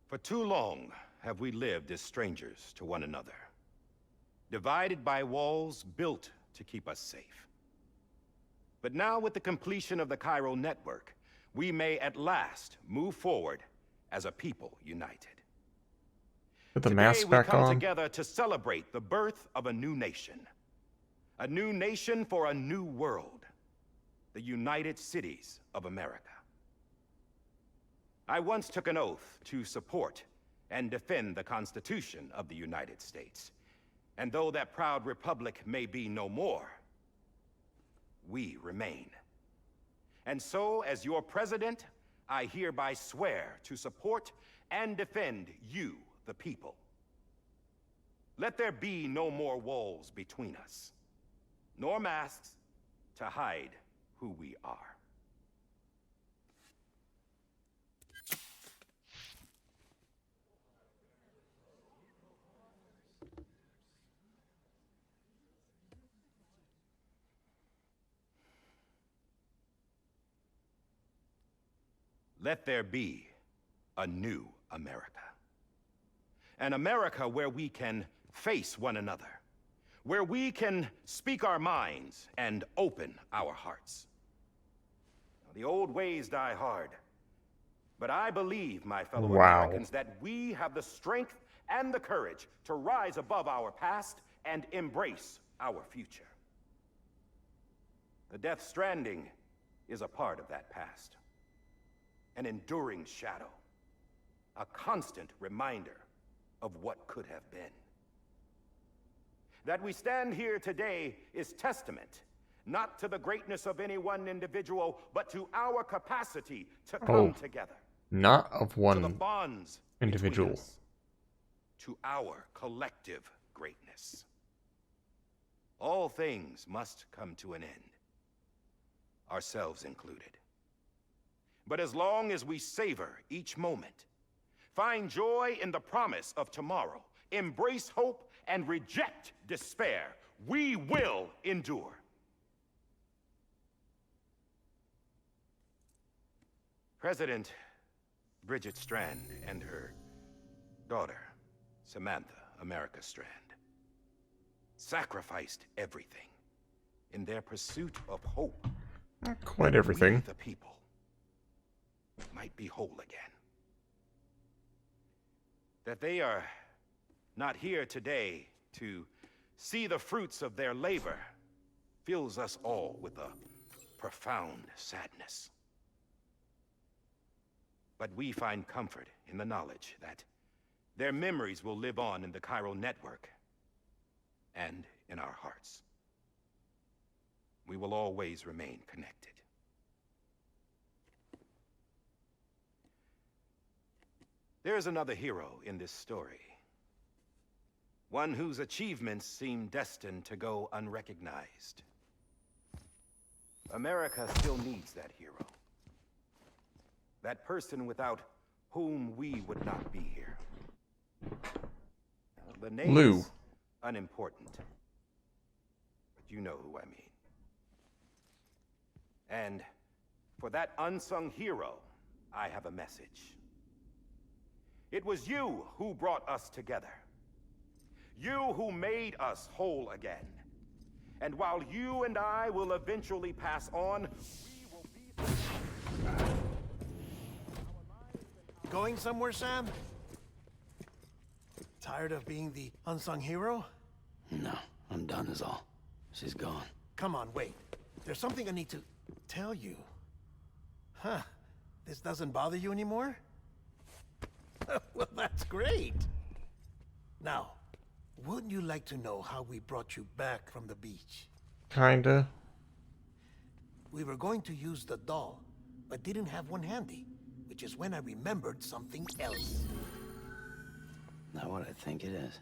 For too long have we lived as strangers to one another, divided by walls built to keep us safe. But now, with the completion of the chiral network, we may at last move forward as a people united. Put the mask back Today we come on. together to celebrate the birth of a new nation. A new nation for a new world. The United Cities of America. I once took an oath to support and defend the Constitution of the United States. And though that proud republic may be no more, we remain. And so, as your president, I hereby swear to support and defend you, the people. Let there be no more walls between us, nor masks to hide who we are. Let there be a new America. An America where we can face one another, where we can speak our minds and open our hearts. The old ways die hard, but I believe, my fellow Americans, that we have the strength and the courage to rise above our past and embrace our future. The Death Stranding is a part of that past. An enduring shadow, a constant reminder of what could have been. That we stand here today is testament, not to the greatness of any one individual, but to our capacity to come together. Not of one to the bonds individual. Us, to our collective greatness. All things must come to an end, ourselves included. But as long as we savor each moment, find joy in the promise of tomorrow, embrace hope, and reject despair, we will endure. President Bridget Strand and her daughter, Samantha America Strand, sacrificed everything in their pursuit of hope. Not quite everything. We, the people, might be whole again. That they are not here today to see the fruits of their labor fills us all with a profound sadness. But we find comfort in the knowledge that their memories will live on in the chiral network and in our hearts. We will always remain connected. There is another hero in this story. One whose achievements seem destined to go unrecognized. America still needs that hero. That person without whom we would not be here. The name Lou. is unimportant, but you know who I mean. And for that unsung hero, I have a message. It was you who brought us together. You who made us whole again. And while you and I will eventually pass on, we will be... Going somewhere, Sam? Tired of being the unsung hero? No, I'm done is all. She's gone. Come on, wait. There's something I need to tell you. Huh. This doesn't bother you anymore? Well, that's great. Now, wouldn't you like to know how we brought you back from the beach? Kinda. We were going to use the doll, but didn't have one handy, which is when I remembered something else. Not what I think it is.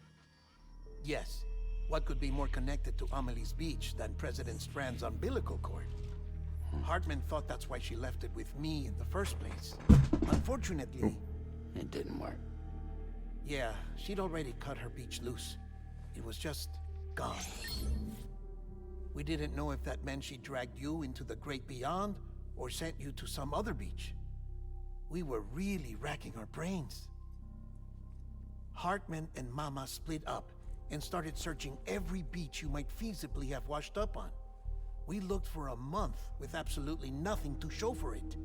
Yes. What could be more connected to Amelie's beach than President Strand's umbilical cord? Hartman thought that's why she left it with me in the first place. Unfortunately... It didn't work. Yeah, she'd already cut her beach loose. It was just gone. We didn't know if that meant she dragged you into the great beyond or sent you to some other beach. We were really racking our brains. Hartman and Mama split up and started searching every beach you might feasibly have washed up on. We looked for a month with absolutely nothing to show for it.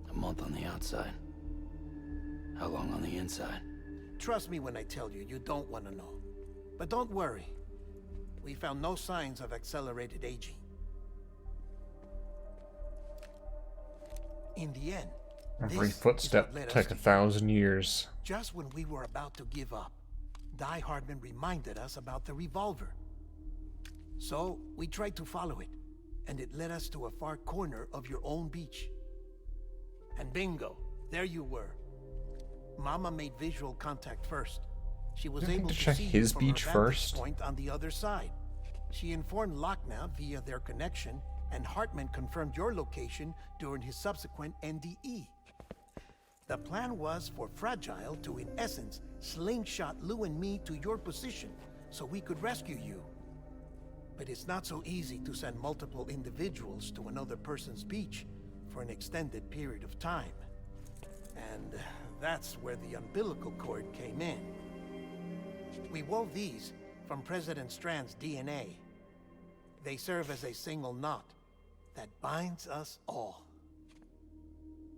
A month on the outside. How long on the inside? Trust me when I tell you, you don't want to know. But don't worry. We found no signs of accelerated aging. In the end, Every this is footstep what led us took to 1,000 years. Just when we were about to give up, Die Hardman reminded us about the revolver. So we tried to follow it, and it led us to a far corner of your own beach. And bingo, there you were. Mama made visual contact first. She was You think able to to check see you his from her beach vantage first? point on the other side. She informed Lockna via their connection, and Hartman confirmed your location during his subsequent NDE. The plan was for Fragile to, in essence, slingshot Lou and me to your position so we could rescue you. But it's not so easy to send multiple individuals to another person's beach for an extended period of time. And that's where the umbilical cord came in. We wove these from President Strand's DNA. They serve as a single knot that binds us all.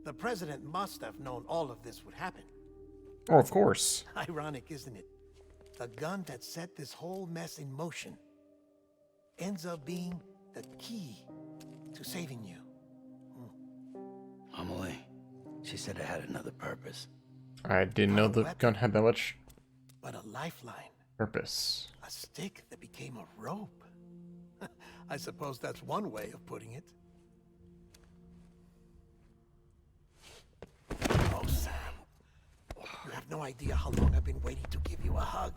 The President must have known all of this would happen. Oh, of course. Ironic, isn't it? The gun that set this whole mess in motion ends up being the key to saving you. Amelie. She said it had another purpose. I didn't know the gun had that much But a lifeline. purpose. A stick that became a rope. I suppose that's one way of putting it. Oh, Sam. You have no idea how long I've been waiting to give you a hug.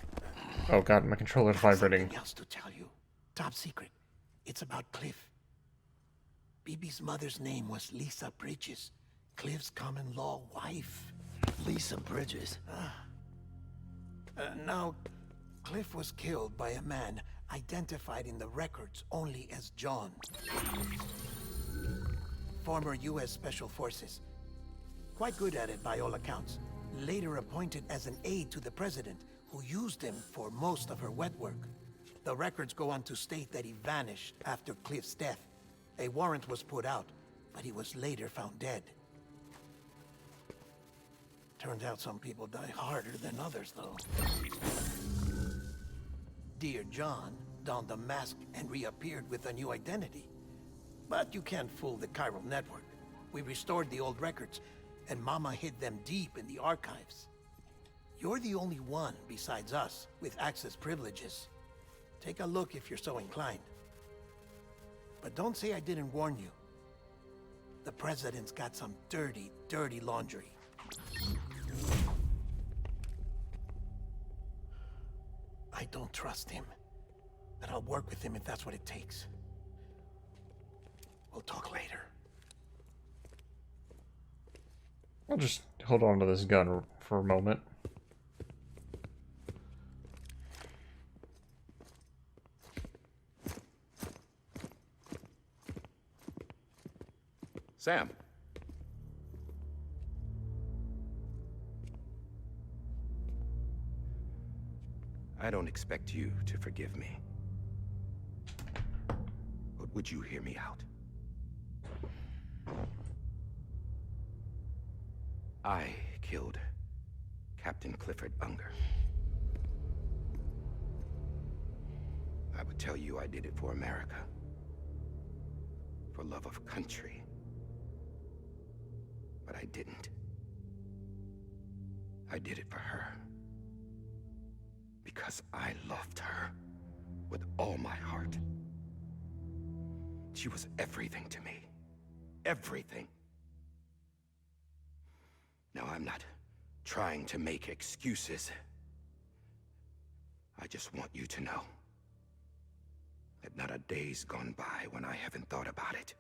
Oh god, my controller's I have vibrating. something else to tell you. Top secret. It's about Cliff. BB's mother's name was Lisa Bridges, Cliff's common-law wife. Lisa Bridges. Now, Cliff was killed by a man identified in the records only as John. Former U.S. Special Forces. Quite good at it by all accounts. Later appointed as an aide to the president, who used him for most of her wet work. The records go on to state that he vanished after Cliff's death. A warrant was put out, but he was later found dead. Turns out some people die harder than others, though. Dear John donned a mask and reappeared with a new identity. But you can't fool the chiral network. We restored the old records, and Mama hid them deep in the archives. You're the only one besides us with access privileges. Take a look if you're so inclined. But don't say I didn't warn you. The president's got some dirty, dirty laundry. I don't trust him, but I'll work with him if that's what it takes. We'll talk later. I'll just hold on to this gun for a moment. Sam. I don't expect you to forgive me. But would you hear me out? I killed Captain Clifford Unger. I would tell you I did it for America. For love of country. But I didn't. I did it for her. Because I loved her with all my heart. She was everything to me. Everything. Now, I'm not trying to make excuses. I just want you to know that not a day's gone by when I haven't thought about it.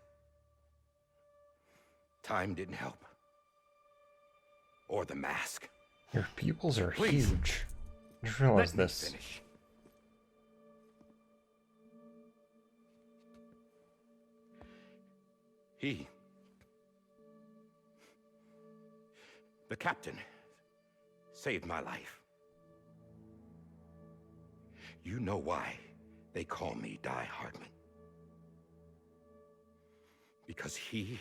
Time didn't help. Or the mask. Your pupils are Please. huge. I just realized Let me this. finish. The captain saved my life. You know why they call me Die Hardman? Because he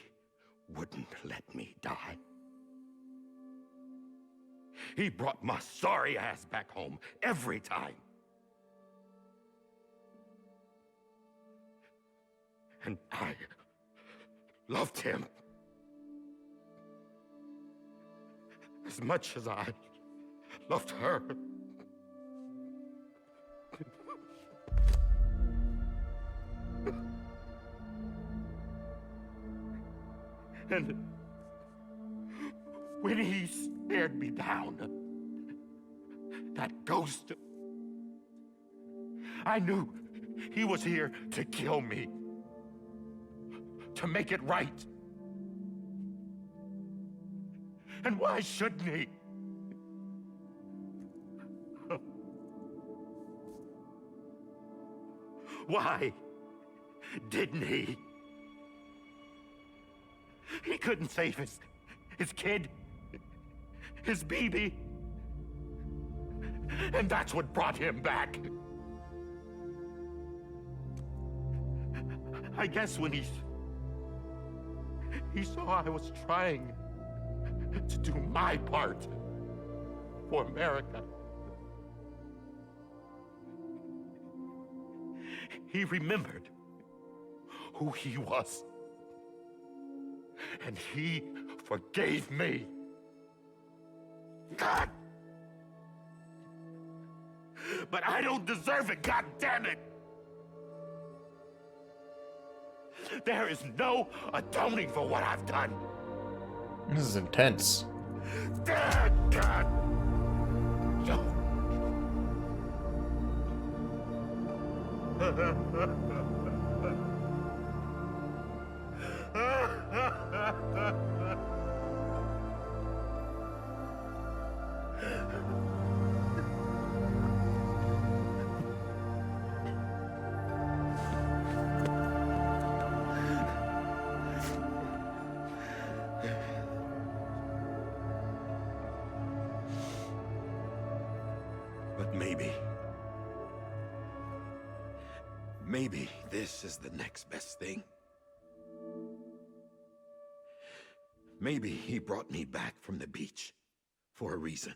wouldn't let me die. He brought my sorry ass back home every time. And I loved him as much as I loved her. And when he stared me down, that ghost, I knew he was here to kill me, to make it right. And why shouldn't he? Why didn't he? He couldn't save his kid, his baby. And that's what brought him back. I guess when he saw I was trying to do my part for America, he remembered who he was. And he forgave me. God! But I don't deserve it, God damn it! There is no atoning for what I've done. This is intense. God! No. But maybe this is the next best thing. Maybe he brought me back from the beach for a reason.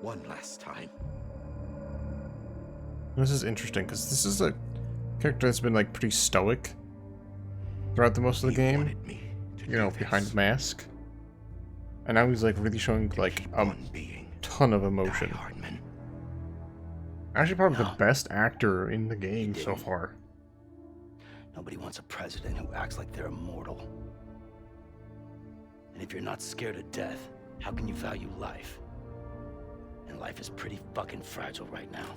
One last time. This is interesting because this is a character that's been like pretty stoic throughout the most of the He game. wanted me to You know, do behind this. the mask. And now he's like really showing like Keep a on being ton of Die emotion. Hardman. Actually, probably No. the best actor in the game so didn't. far. Nobody wants a president who acts like they're immortal. And if you're not scared of death, how can you value life? And life is pretty fucking fragile right now.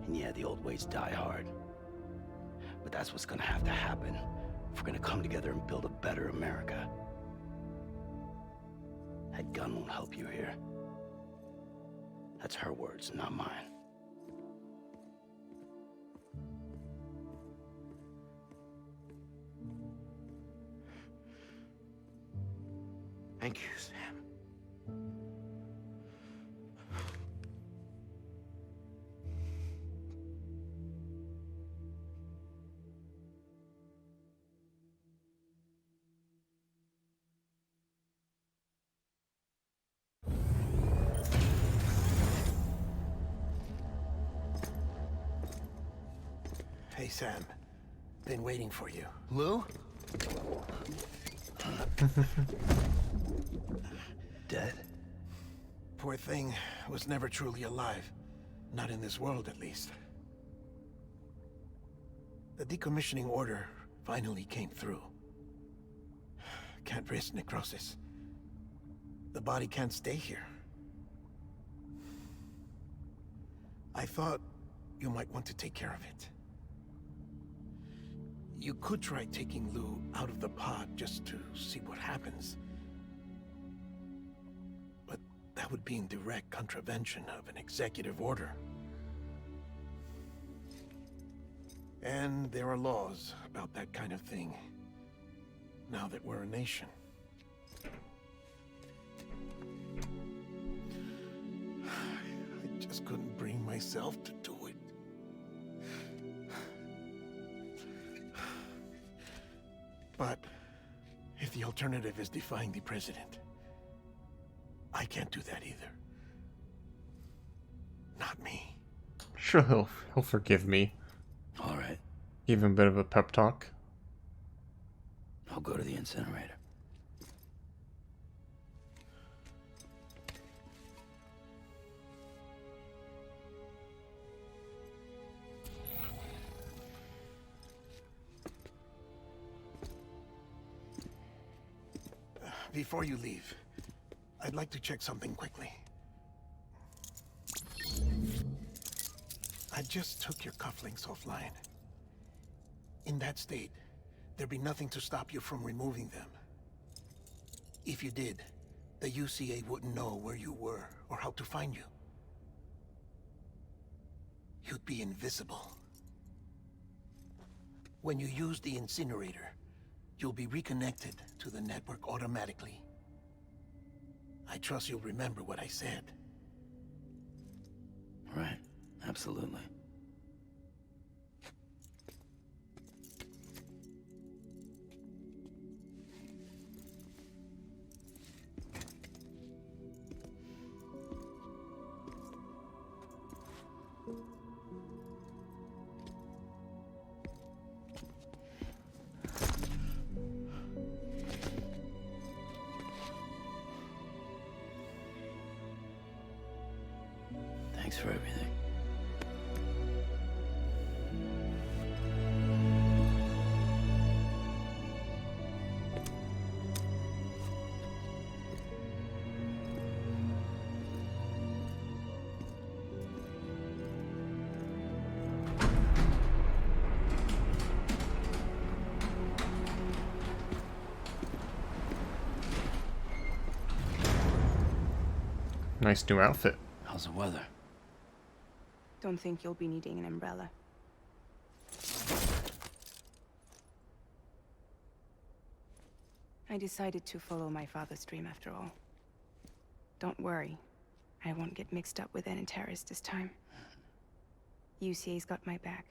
And yeah, the old ways die hard. But that's what's gonna have to happen if we're gonna come together and build a better America. That gun won't help you here. That's her words, not mine. Thank you, Sam. Hey, Sam. Been waiting for you. Lou? Dead? Poor thing was never truly alive. Not in this world, at least. The decommissioning order finally came through. Can't risk necrosis. The body can't stay here. I thought you might want to take care of it. You could try taking Lou out of the pod just to see what happens. But that would be in direct contravention of an executive order. And there are laws about that kind of thing, now that we're a nation. myself to do it. But if the alternative is defying the president, I can't do that either. Not me. Sure, he'll forgive me. All right, Give him a bit of a pep talk. I'll go to the incinerator. Before you leave, I'd like to check something quickly. I just took your cufflinks offline. In that state, there'd be nothing to stop you from removing them. If you did, the UCA wouldn't know where you were or how to find you. You'd be invisible. When you use the incinerator, you'll be reconnected to the network automatically. I trust you'll remember what I said. Right, absolutely. Thanks for everything. Nice new outfit. How's the weather? Don't think you'll be needing an umbrella. I decided to follow my father's dream after all. Don't worry, I won't get mixed up with any terrorists this time. UCA's got my back.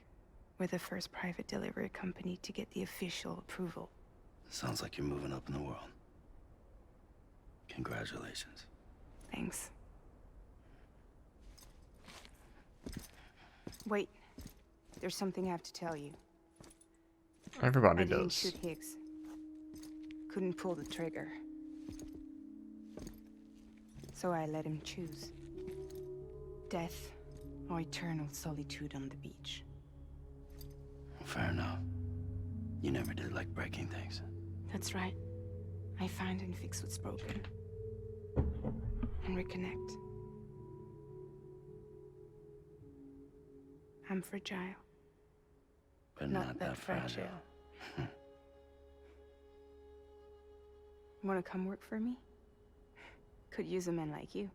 We're the first private delivery company to get the official approval. Sounds like you're moving up in the world. Congratulations. Thanks. Wait, there's something I have to tell you. Everybody I didn't does. shoot Higgs. Couldn't pull the trigger. So I let him choose. Death or eternal solitude on the beach. Fair enough. You never did like breaking things. That's right. I find and fix what's broken. And reconnect. I'm fragile. But not that fragile. Wanna come work for me? Could use a man like you.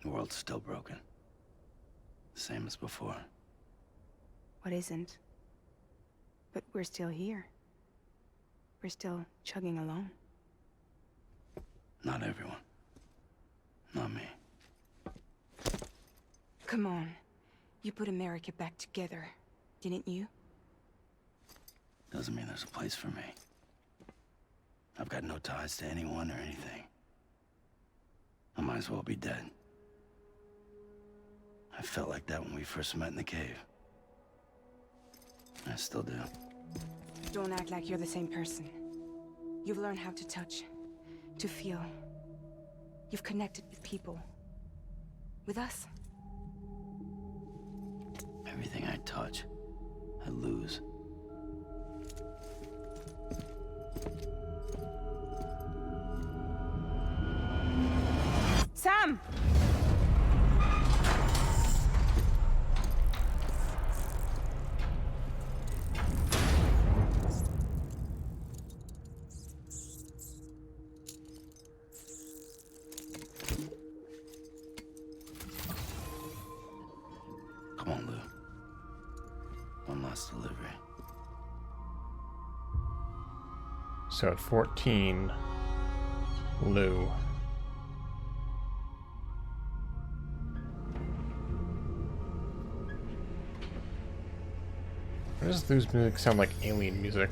The world's still broken. Same as before. What isn't? But we're still here. We're still chugging along. Not everyone. Not me. Come on. You put America back together, didn't you? Doesn't mean there's a place for me. I've got no ties to anyone or anything. I might as well be dead. I felt like that when we first met in the cave. I still do. Don't act like you're the same person. You've learned how to touch, to feel. You've connected with people. With us. Everything I touch, I lose. Sam! Come on, Lou. One last delivery. So at 14, Lou. Why does this music sound like alien music?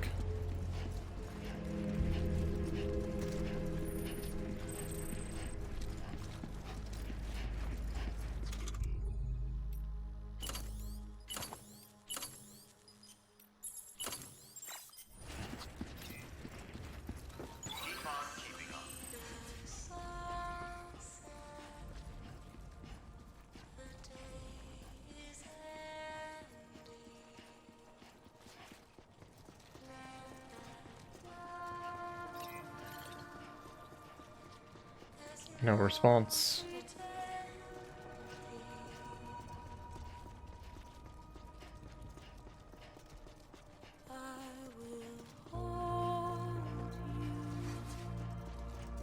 No response.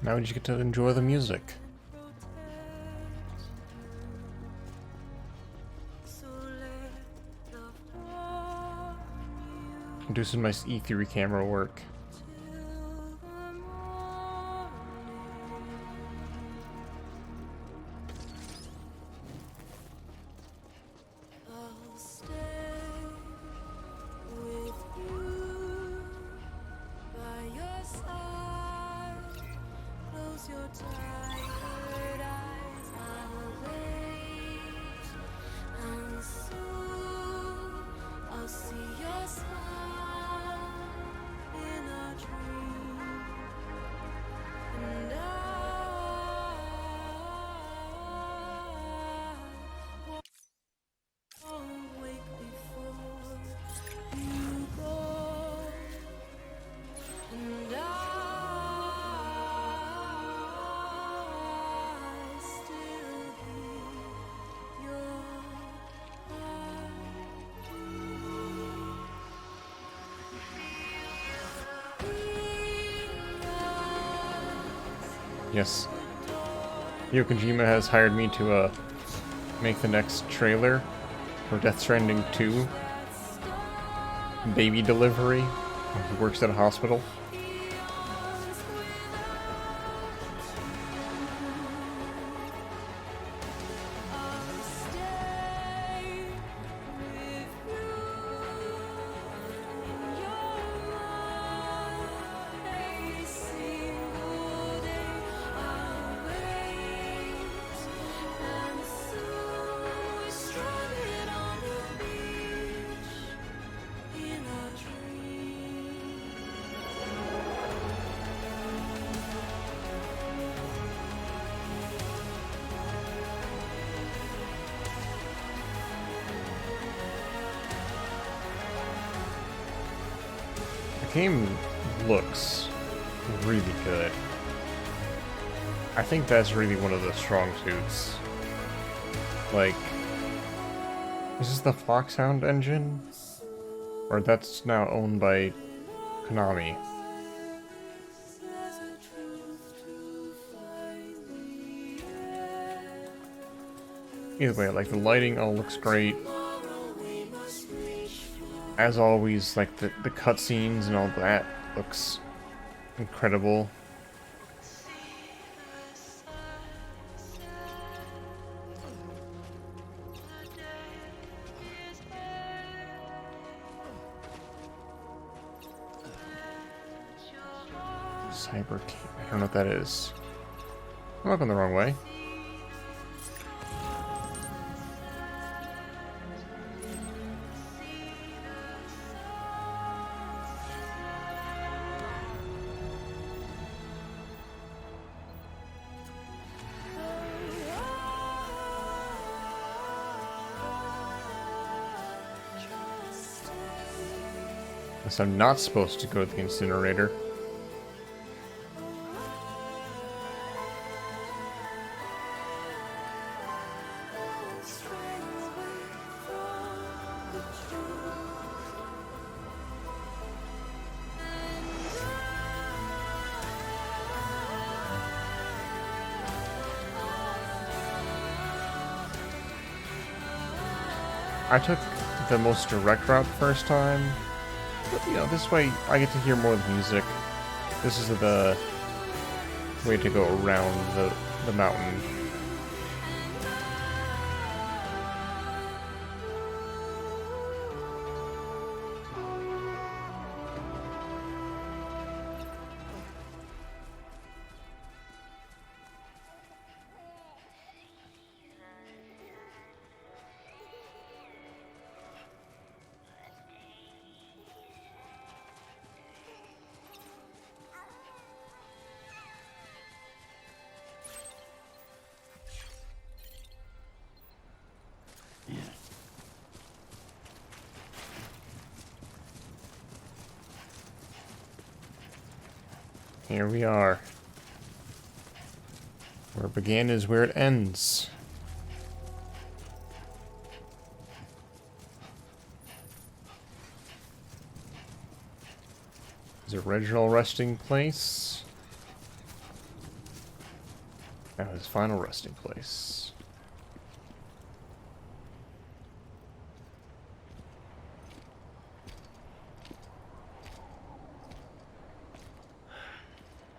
Now we just get to enjoy the music. Do some nice E3 camera work. Yes. Kojima has hired me to make the next trailer for Death Stranding 2. Baby delivery. He works at a hospital. The game looks really good. I think that's really one of the strong suits. Like, is this the Foxhound engine? Or that's now owned by Konami? Either way, like, the lighting all looks great. As always, like, the cutscenes and all that looks incredible. Cyber... I don't know what that is. I'm looking the wrong way. Guess I'm not supposed to go to the incinerator. I took the most direct route the first time, but, you know, this way I get to hear more of the music. This is the way to go around the mountain. Here we are. Where it began is where it ends. His original resting place. Now his final resting place.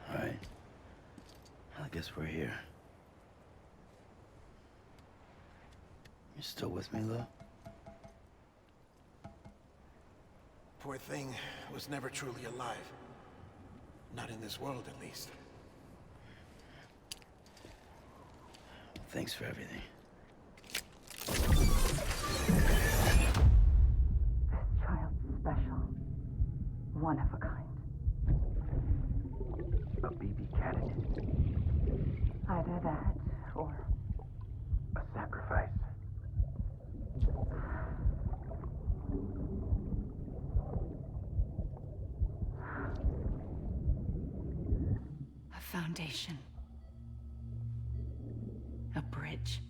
All right. I guess we're here. You still with me, Lou? Poor thing was never truly alive. Not in this world, at least. Thanks for everything. Child's special. One of a kind. A BB candidate. Either that, or A sacrifice. a foundation. A bridge.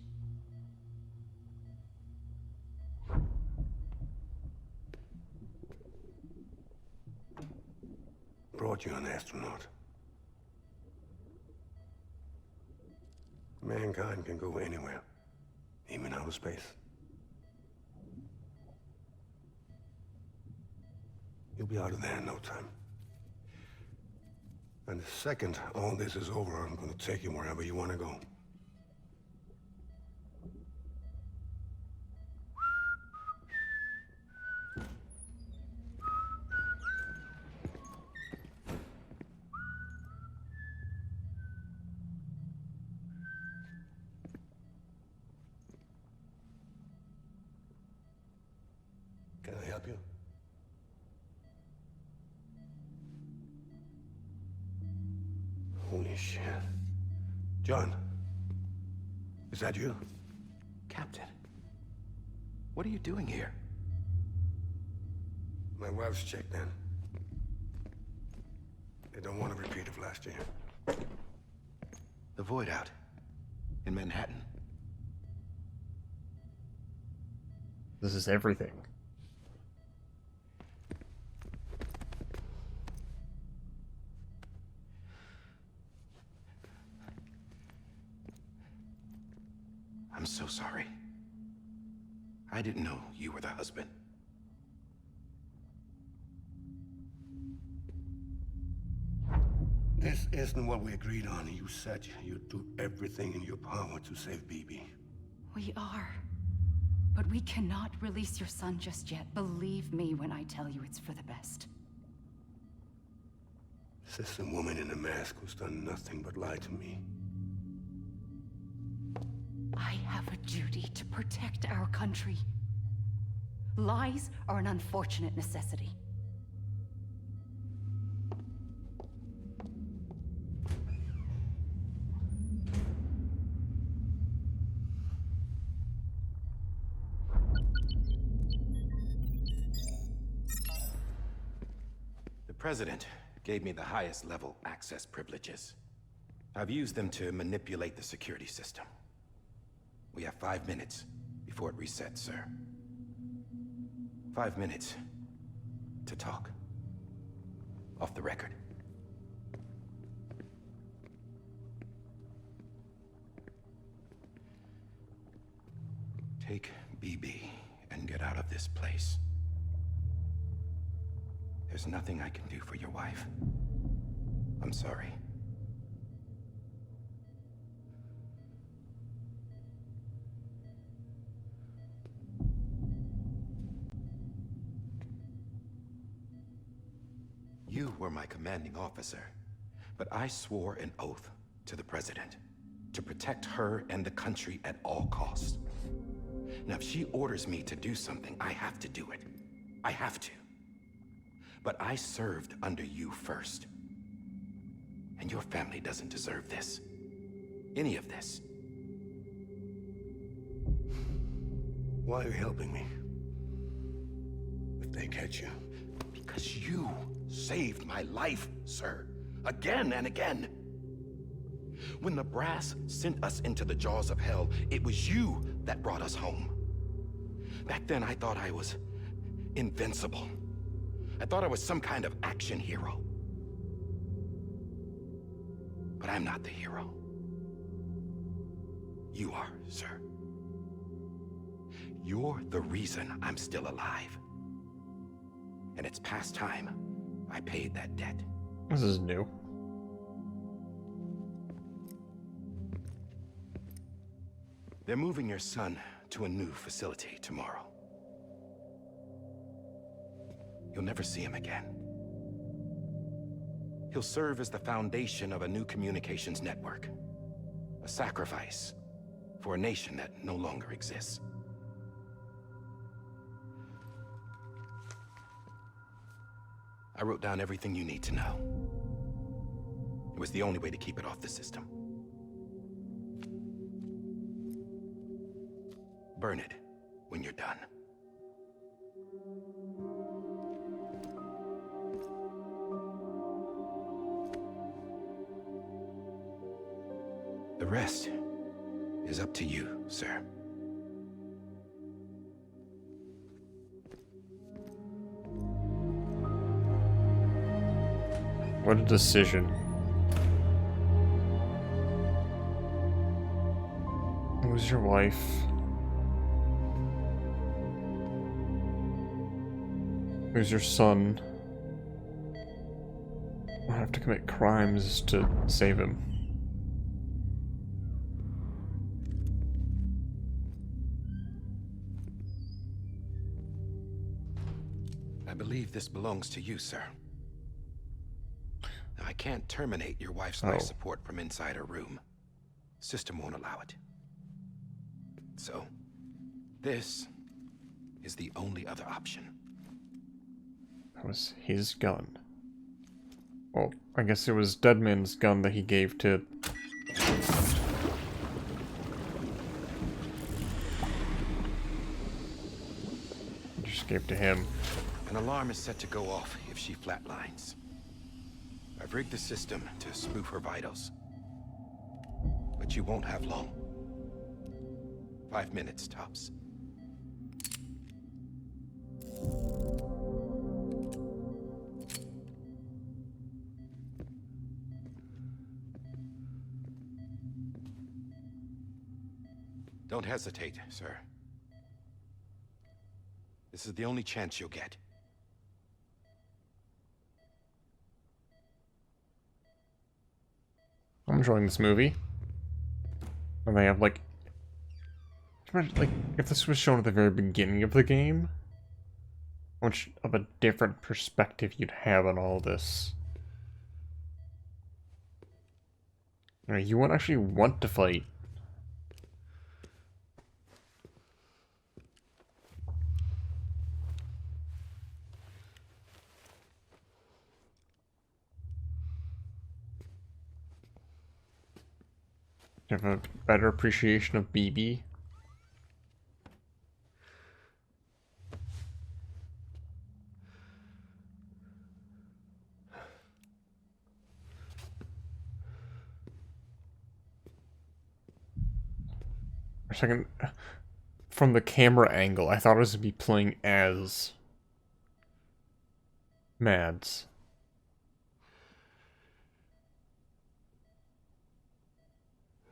Brought you an astronaut. Mankind can go anywhere, even outer space. You'll be out of there in no time. And the second all this is over, I'm gonna take you wherever you want to go. Can I help you? Holy shit. John, is that you? Captain, what are you doing here? My wife's checked in. They don't want a repeat of last year. The Void Out in Manhattan. This is everything. I'm so sorry. I didn't know you were the husband. This isn't what we agreed on. You said you'd do everything in your power to save BB. We are. But we cannot release your son just yet. Believe me when I tell you it's for the best. This is a woman in a mask who's done nothing but lie to me. I have a duty to protect our country. Lies are an unfortunate necessity. The President gave me the highest level access privileges. I've used them to manipulate the security system. We have 5 minutes before it resets, sir. 5 minutes to talk. Off the record. Take BB and get out of this place. There's nothing I can do for your wife. I'm sorry. You were my commanding officer, but I swore an oath to the President to protect her and the country at all costs. Now, if she orders me to do something, I have to do it. I have to. But I served under you first. And your family doesn't deserve this. Any of this. Why are you helping me? If they catch you. Because you saved my life, sir. Again and again. When the brass sent us into the jaws of hell, it was you that brought us home. Back then, I thought I was invincible. I thought I was some kind of action hero. But I'm not the hero. You are, sir. You're the reason I'm still alive. And it's past time I paid that debt. This is new. They're moving your son to a new facility tomorrow. You'll never see him again. He'll serve as the foundation of a new communications network. A sacrifice for a nation that no longer exists. I wrote down everything you need to know. It was the only way to keep it off the system. Burn it when you're done. The rest is up to you, sir. What a decision. Lose your wife. Lose your son. I have to commit crimes to save him. I believe this belongs to you, sir. Now, I can't terminate your wife's life support from inside her room. System won't allow it. So, this is the only other option. That was his gun. Well, I guess it was Deadman's gun that he gave to... Just gave to him. An alarm is set to go off if she flatlines. I've rigged the system to spoof her vitals. But you won't have long. 5 minutes, tops. Don't hesitate, sir. This is the only chance you'll get. I'm enjoying this movie. And they have like if this was shown at the very beginning of the game, how much of a different perspective you'd have on all this. You know, you won't actually want to fight. You have a better appreciation of BB. For a second, from the camera angle, I thought it was going to be playing as Mads.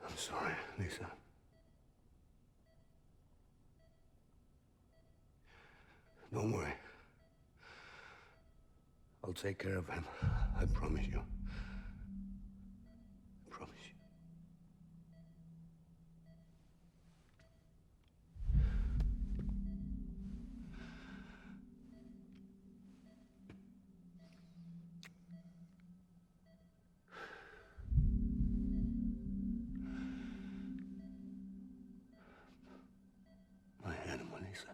I'm sorry, Lisa. Don't worry. I'll take care of him. I promise you. I promise you. My animal, Lisa.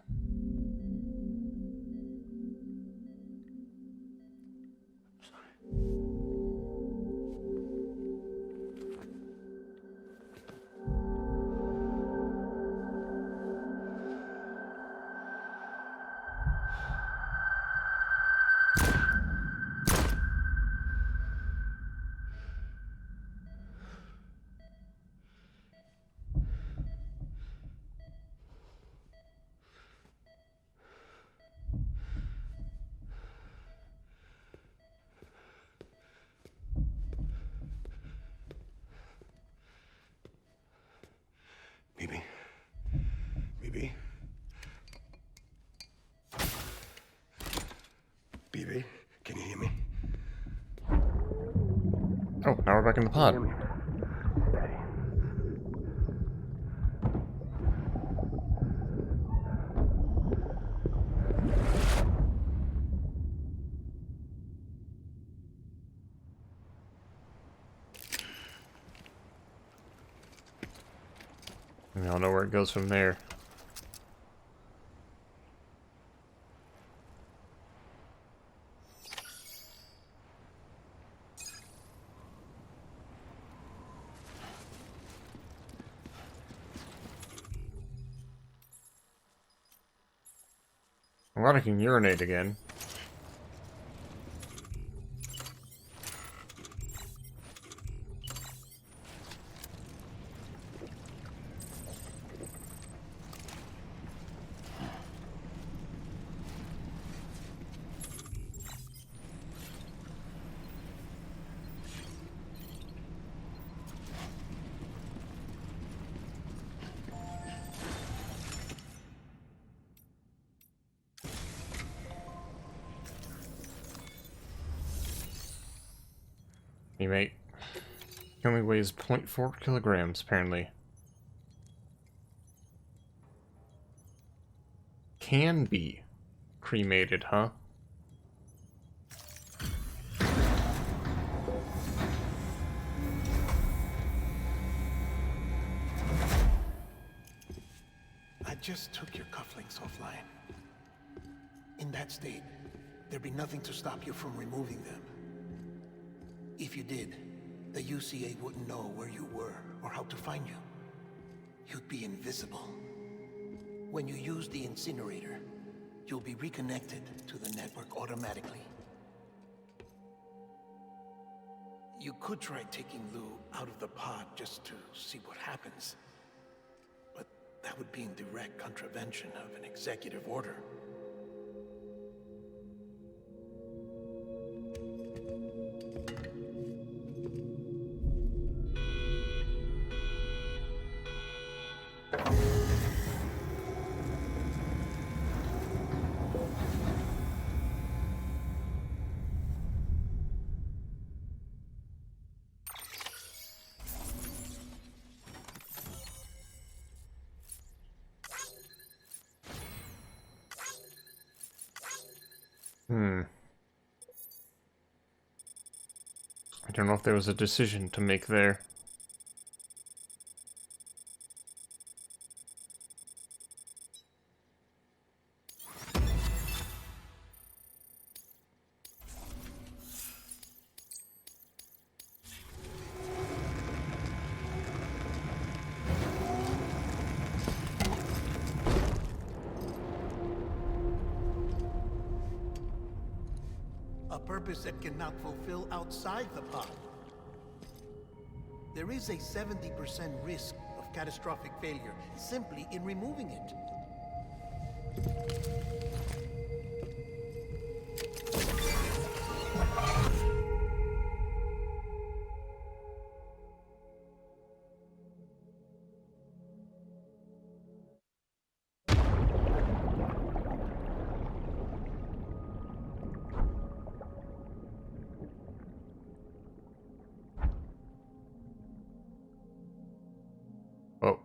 I'm sorry. baby. Can you hear me? Oh, now we're back in the pod. Hear me? Okay. We all know where it goes from there. I'm glad I can urinate again. Hey, mate. He only weighs 0.4 kilograms, apparently. Can be cremated, huh? I just took your cufflinks offline. In that state, there'd be nothing to stop you from removing them. If you did, the UCA wouldn't know where you were or how to find you. You'd be invisible. When you use the incinerator, you'll be reconnected to the network automatically. You could try taking Lou out of the pod just to see what happens. But that would be in direct contravention of an executive order. I don't know if there was a decision to make there. A purpose that cannot fulfill outside the pod. There is a 70% risk of catastrophic failure simply in removing it. Oh.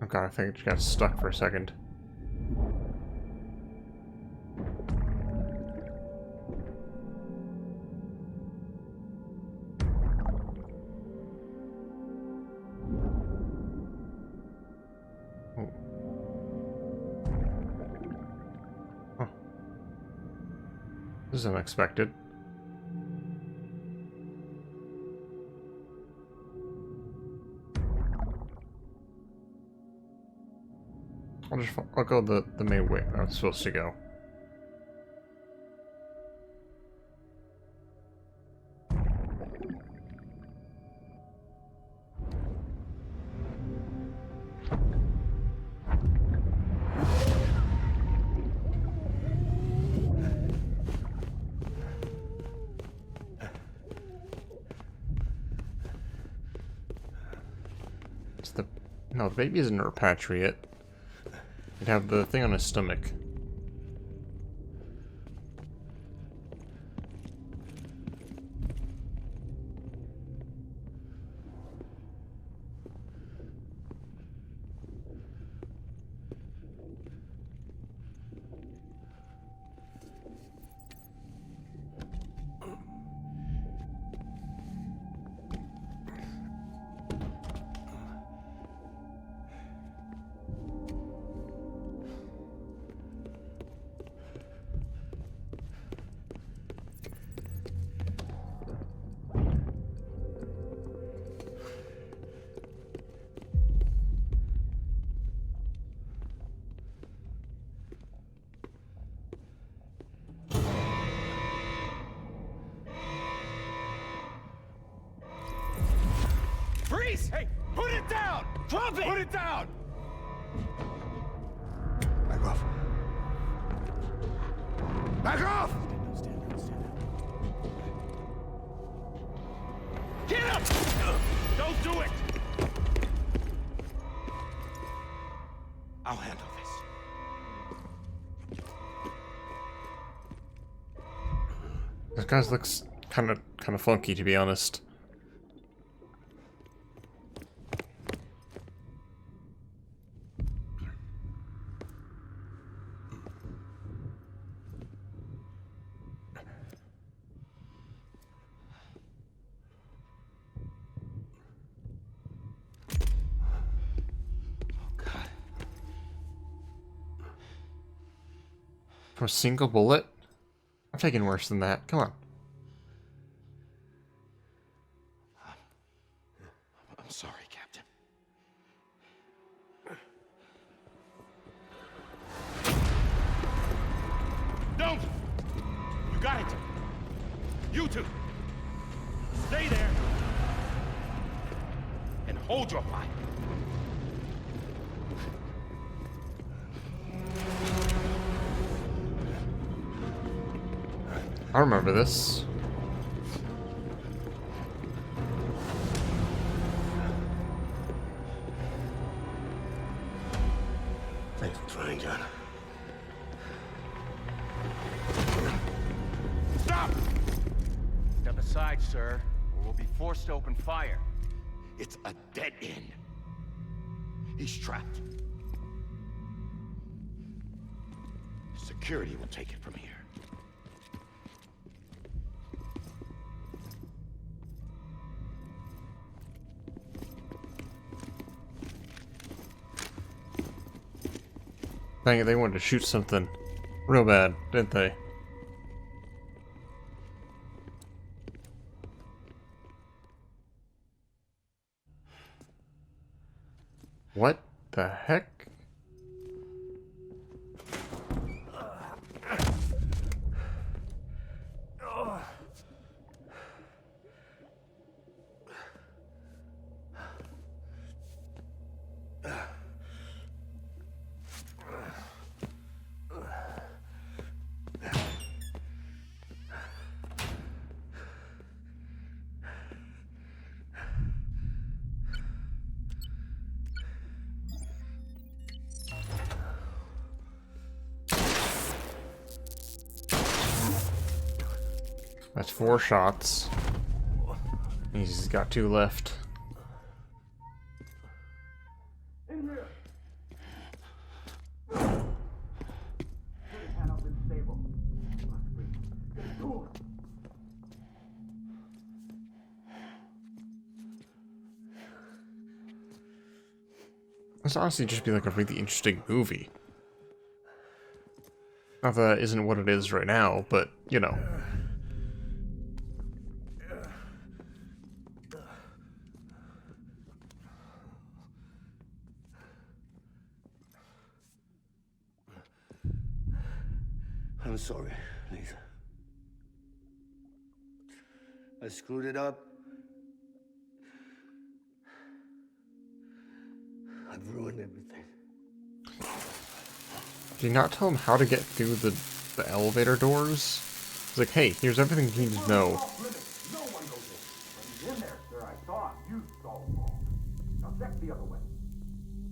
Oh god, I think I just got stuck for a second. This is unexpected. I'll go the main way I'm supposed to go. It's the... No, the baby isn't a repatriate. He'd have the thing on his stomach. Freeze! Hey, put it down! Drop it! Put it down! Back off. Back off! Get up! Don't do it! I'll handle this. This guy looks kind of funky, to be honest. For a single bullet? I'm taking worse than that. Come on. I'm sorry, Captain. Don't! You got it! You two! Stay there! And hold your fire! I remember this. Thanks for trying, John. Stop! Step aside, sir, or we'll be forced to open fire. It's a dead end. He's trapped. Security will take it from here. Dang it, they wanted to shoot something real bad, didn't they? What the heck? That's 4 shots. He's got 2 left. This honestly just be like a really interesting movie. Not that it isn't what it is right now, but you know. I'm sorry, Lisa. I screwed it up. I've ruined everything. Did you not tell him how to get through the elevator doors? It's like, hey, here's everything you need to know. No one goes in. But he's in there, sir. I saw him. You saw him all. Now check the other way.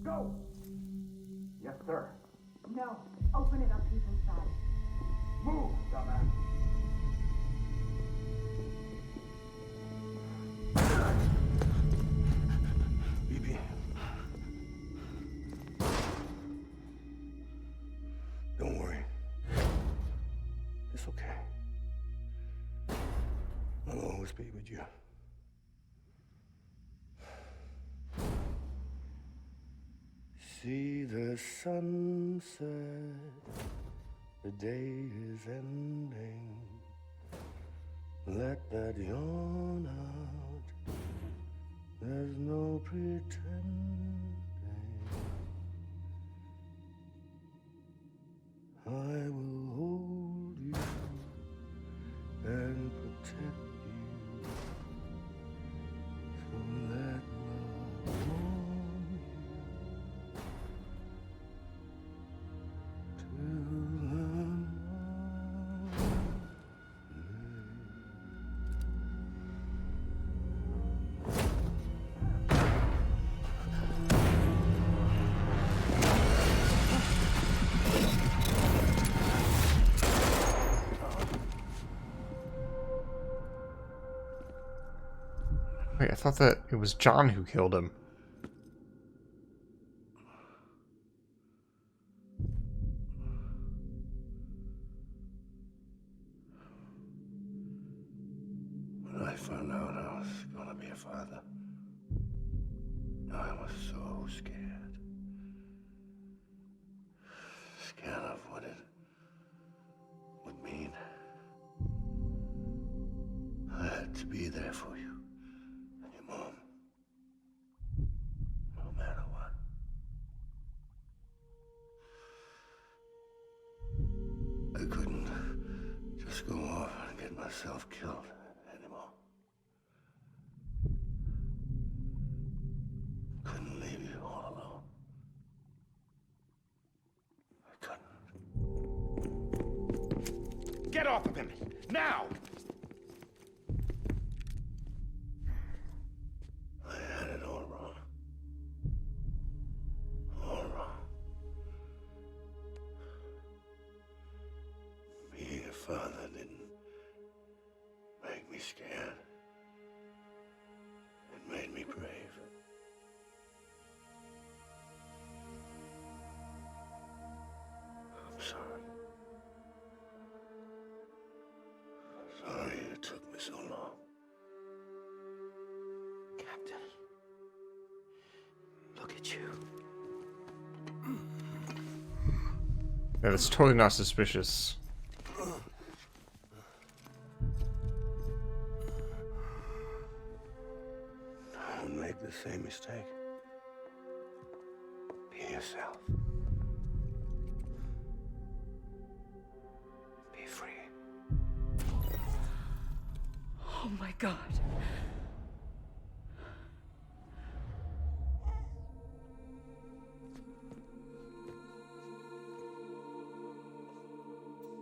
Go! Yes, sir. No. Open it up. He's inside. Move, dumbass. BB. Don't worry. It's okay. I'll always be with you. See the sunset, the day is ending. Let that yawn out, there's no pretending. I will hold you and protect you. So let love warm you till the morning. Wait, I thought that it was John who killed him. When I found out I was gonna be a father, I was so scared. Scared of what it would mean. I had to be there for you and your mom, no matter what. I couldn't just go off and get myself killed anymore. Couldn't leave you all alone. I couldn't. Get off of him! Now! I had it all wrong. All wrong. Being a father didn't make me scared. It made me brave. I'm sorry. Sorry it took me so long. Captain. Look at you. Yeah, that's totally not suspicious. Don't make the same mistake. Be yourself. Be free. Oh my God.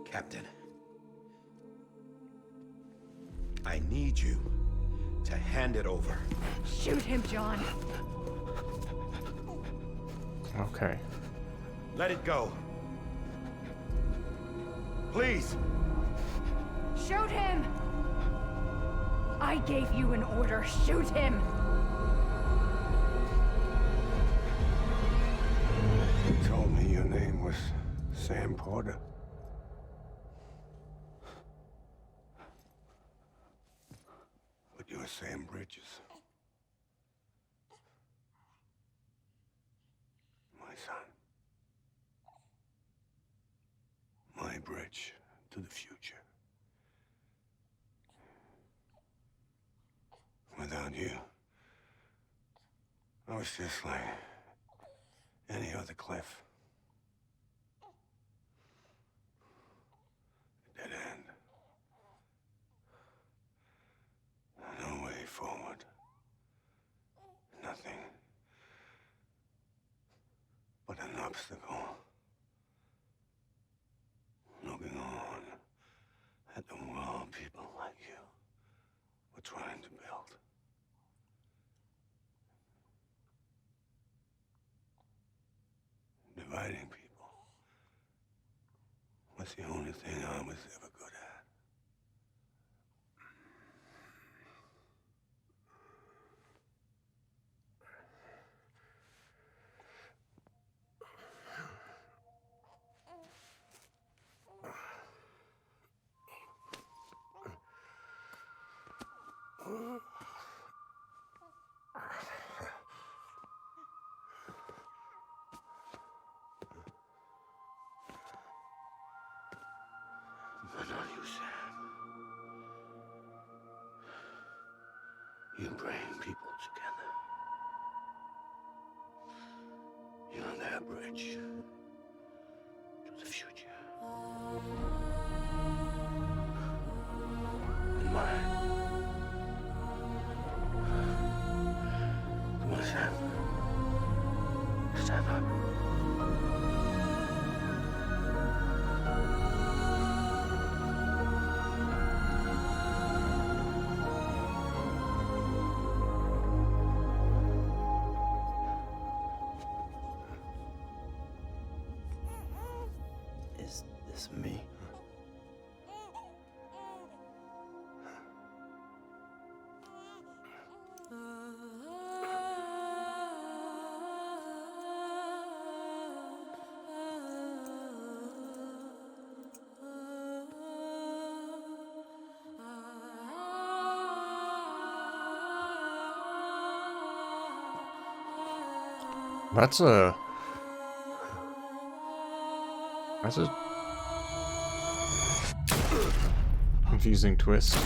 Captain, I need you to hand it over. Shoot him, John. Okay. Let it go. Please. Shoot him! I gave you an order. Shoot him! You told me your name was Sam Porter. But you're Sam Bridges. My son. My bridge to the future. Without you, I was just like any other Cliff. Dead end. No way forward. Nothing but an obstacle. Looking on at the world people like you were trying to build. fighting people was the only thing I was ever good at. But not you, Sam. You bring people together. You're their bridge to the future. And mine. Come on, Sam. Stand up. Is this me? That's a confusing twist.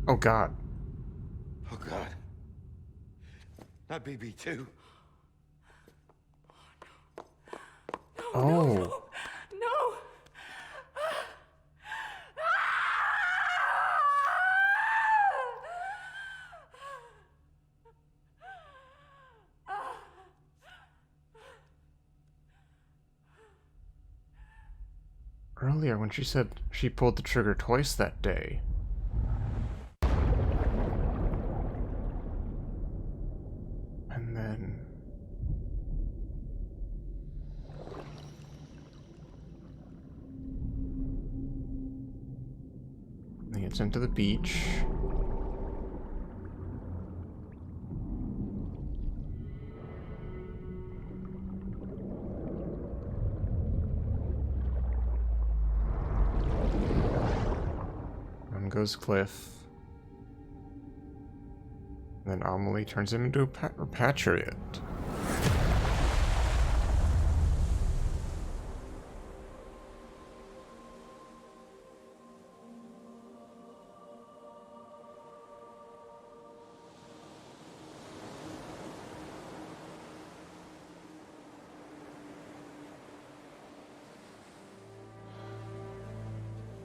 Oh God. Oh, God. Not BB2. Oh. No! Earlier when she said she pulled the trigger twice that day. And then he gets into the beach. On goes Cliff. And then Amelie turns him into a repatriate.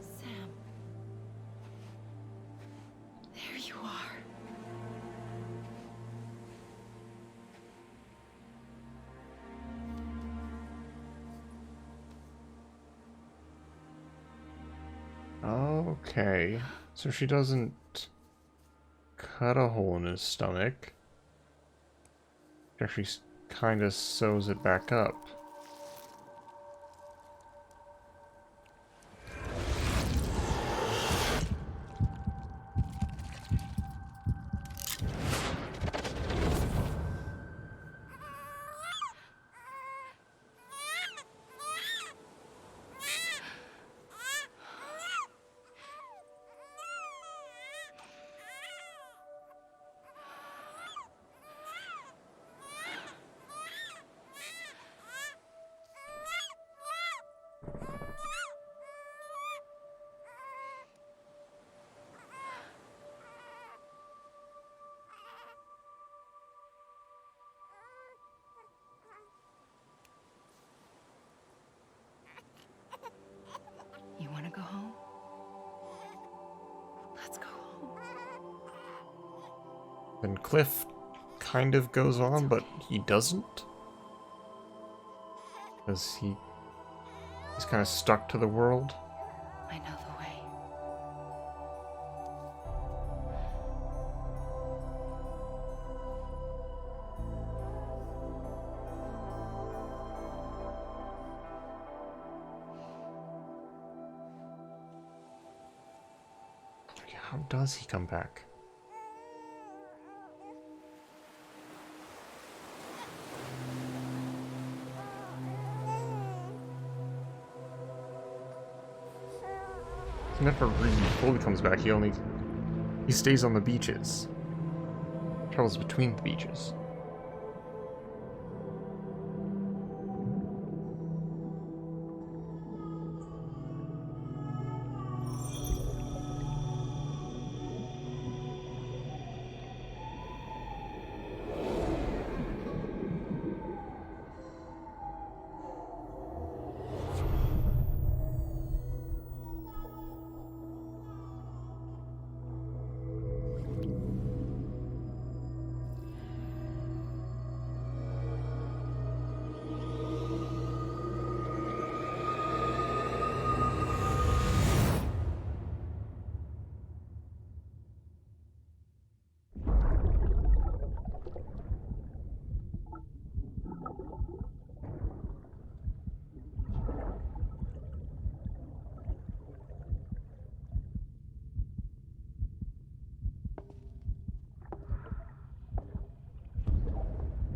Sam. There you are. Okay, so she doesn't cut a hole in his stomach. She actually kind of sews it back up. You want to go home? Let's go home. Then Cliff kind of goes on, but he doesn't. Because he's kind of stuck to the world. I know the way. How does he come back? He never really fully comes back. He stays on the beaches. Travels between the beaches.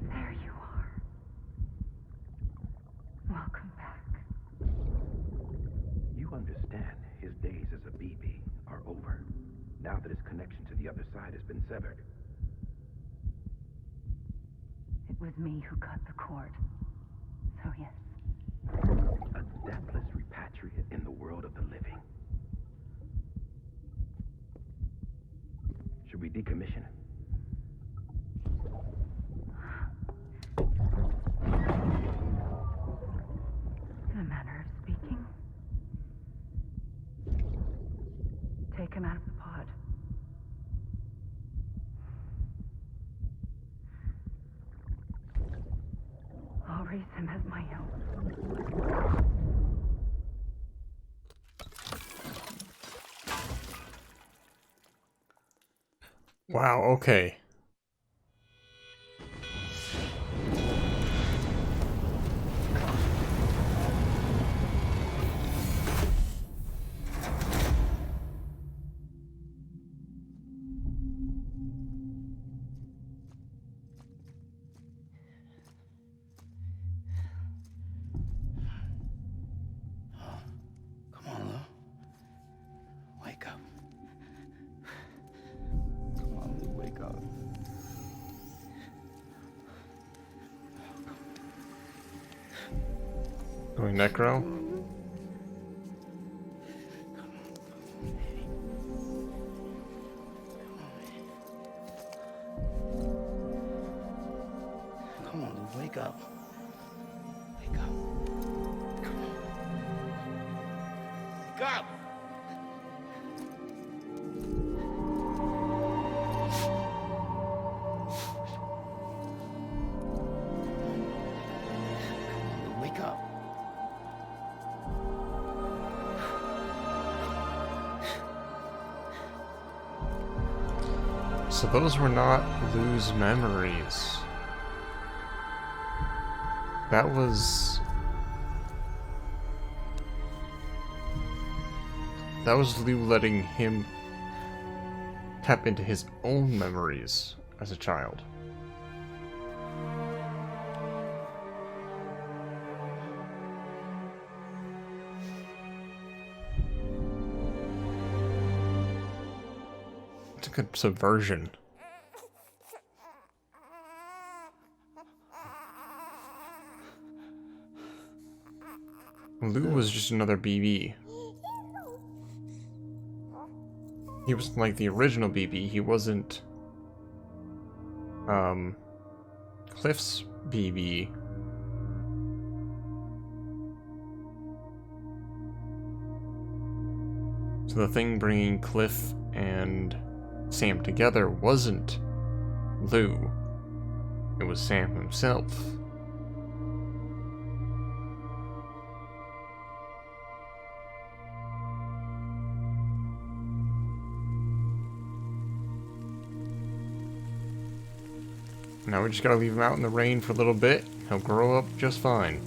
There you are. Welcome back. You understand his days as a BB are over, now that his connection to the other side has been severed. It was me who cut the cord. So yes. A deathless repatriate in the world of the living. Should we decommission? In a manner of speaking. Take him out of the pod. I'll raise him as my own. Wow, okay. Come on, Lou. Wake up. Come on, Lou, wake up. Going necro? Come on, Lou, wake up. Wake up. Come on. Wake up! Wake up. So those were not Lou's memories. That was Lou letting him tap into his own memories as a child. It's a good subversion. Lou was just another BB. He wasn't like the original BB. He wasn't Cliff's BB. So the thing bringing Cliff and Sam together wasn't Lou. It was Sam himself. Now we just gotta leave him out in the rain for a little bit. He'll grow up just fine.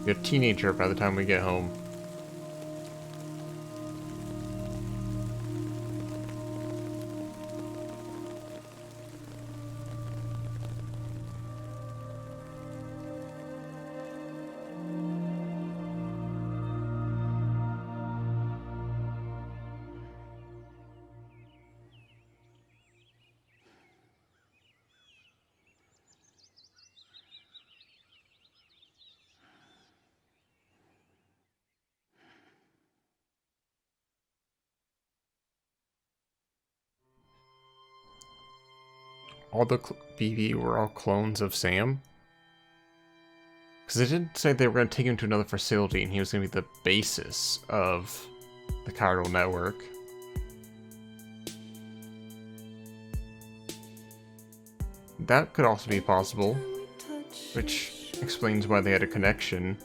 Be a teenager by the time we get home. all the BB were all clones of Sam? Because they did say they were going to take him to another facility and he was going to be the basis of the chiral network. That could also be possible, which explains why they had a connection.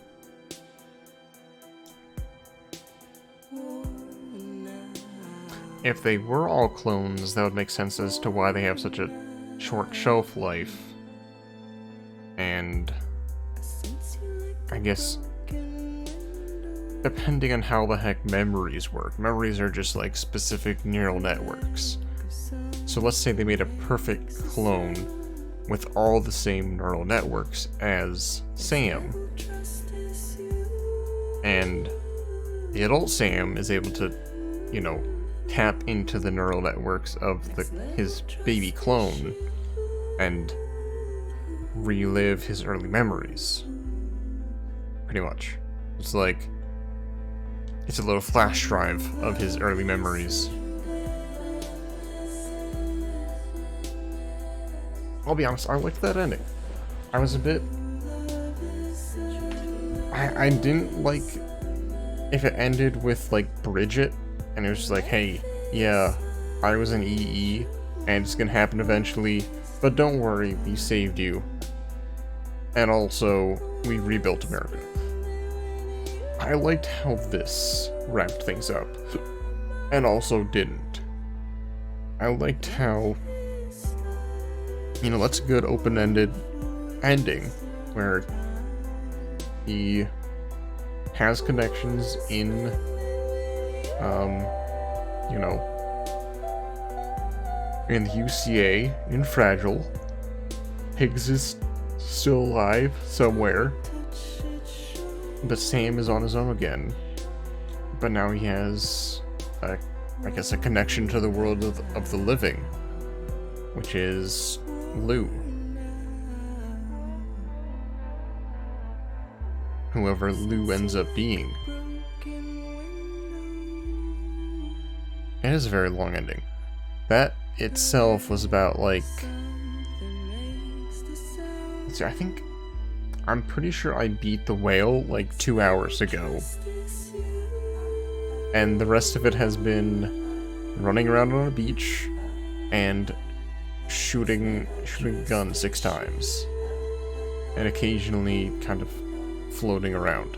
If they were all clones, that would make sense as to why they have such a short shelf life. And I guess depending on how the heck memories work. Memories are just like specific neural networks. So let's say they made a perfect clone with all the same neural networks as Sam. And the adult Sam is able to, you know, tap into the neural networks of his baby clone and relive his early memories. Pretty much. It's like, it's a little flash drive of his early memories. I'll be honest, I liked that ending. I was a bit... I didn't like if it ended with, like, Bridget, and it was just like, hey, yeah, I was an EE, and it's gonna happen eventually, but don't worry, we saved you. And also, we rebuilt America. I liked how this wrapped things up, and also didn't. I liked how, you know, that's a good open-ended ending, where he has connections in, you know, in the UCA, in Fragile. Higgs is still alive somewhere, but Sam is on his own again. But now he has, I guess, a connection to the world of the living, which is Lou. Whoever Lou ends up being. It is a very long ending. That itself was about, like... Let's see, I'm pretty sure I beat the whale, like, 2 hours ago. And the rest of it has been running around on a beach and shooting a gun 6 times. And occasionally kind of floating around.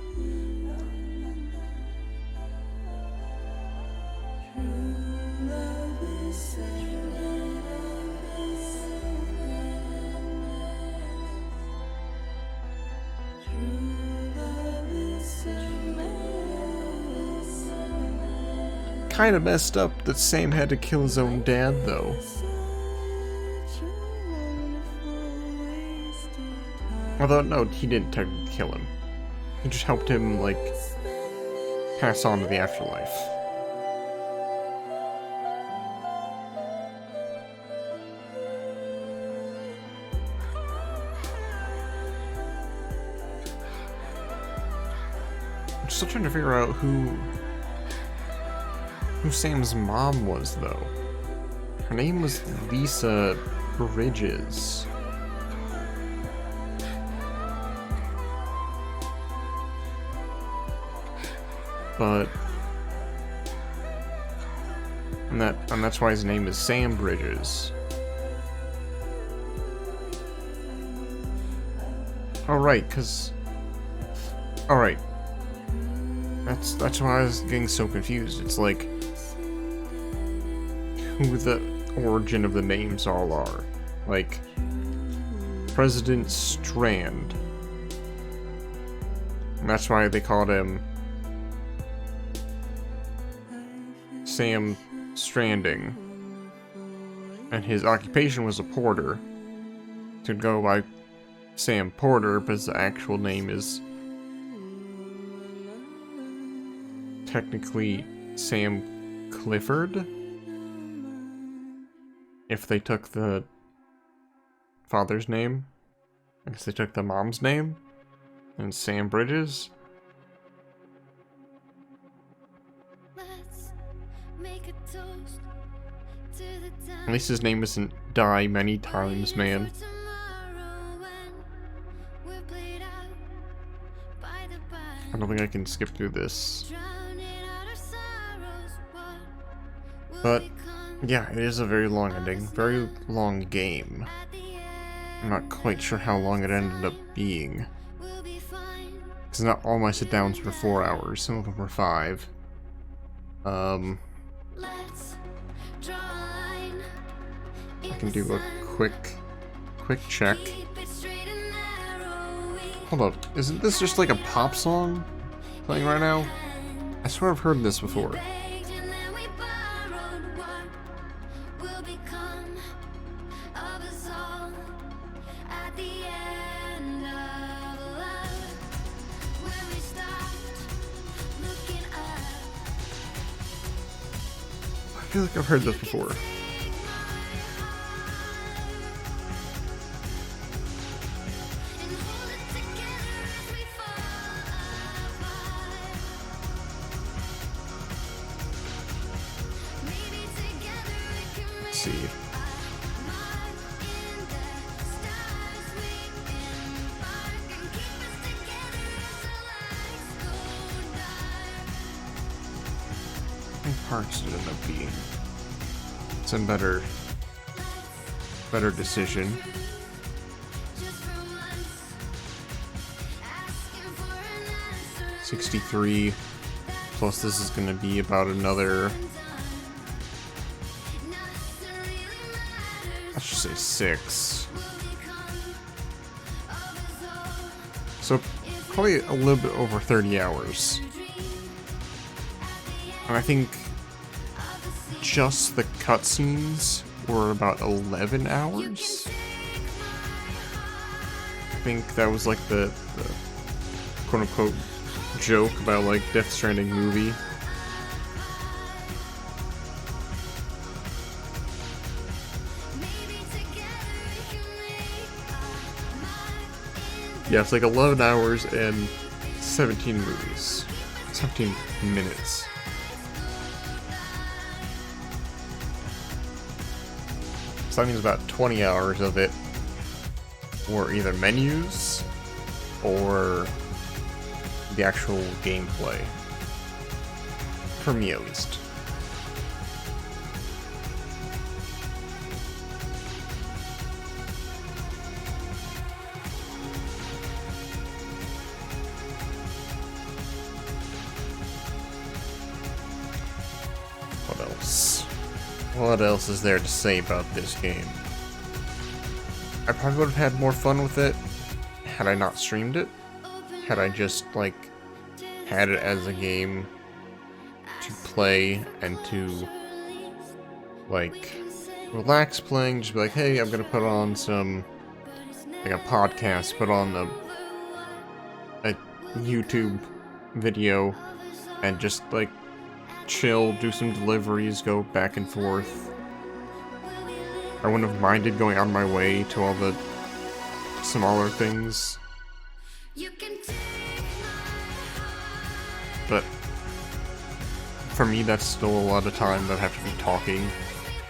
Kinda messed up that Sam had to kill his own dad, though. Although, no, he didn't technically kill him. He just helped him, like, pass on to the afterlife. I'm still trying to figure out who Sam's mom was, though. Her name was Lisa Bridges. But and that's why his name is Sam Bridges. Alright, alright. That's why I was getting so confused. It's like who the origin of the names all are. Like President Strand. And that's why they called him Sam Stranding, and his occupation was a porter. To go by Sam Porter, but his actual name is technically Sam Clifford. If they took the father's name, I guess they took the mom's name, and Sam Bridges. Make a toast to the At least his name isn't Die Many Times, man. I don't think I can skip through this. But, yeah, it is a very long ending. Very long game. I'm not quite sure how long it ended up being. Because not all my sit-downs were 4 hours. Some of them were 5. I can do a quick check. Hold up, isn't this just like a pop song playing right now? I swear I've heard this before. I feel like I've heard this before. Let's see. How many parts did it end up being? Some better decision. $63 plus this is gonna be about another, let's just say 6. So probably a little bit over 30 hours. And I think just the cutscenes were about 11 hours. I think that was like the quote-unquote joke about like Death Stranding movie. Yeah, it's like 11 hours and 17 movies. 17 minutes. So that means about 20 hours of it were either menus or the actual gameplay. For me, at least. What else? What else is there to say about this game? I probably would have had more fun with it had I not streamed it. Had I just, like, had it as a game to play and to, like, relax playing, just be like, hey, I'm gonna put on some, like, a podcast, put on a YouTube video, and just, like, chill, do some deliveries, go back and forth. I wouldn't have minded going out of my way to all the smaller things. But for me, that's still a lot of time that I have to be talking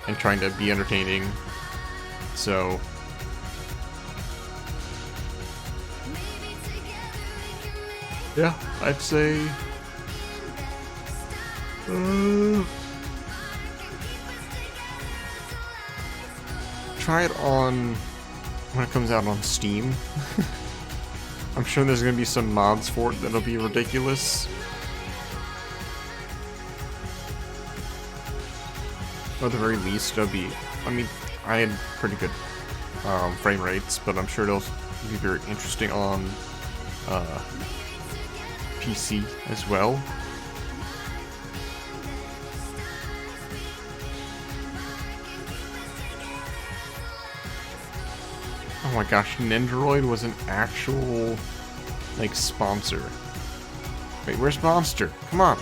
and trying to be entertaining. So yeah, I'd say try it on when it comes out on Steam. I'm sure there's gonna be some mods for it that'll be ridiculous. Or at the very least, it'll be, I mean, I had pretty good frame rates, but I'm sure it'll be very interesting on PC as well. Oh my gosh, Nendoroid was an actual, like, sponsor. Wait, where's Monster? Come on.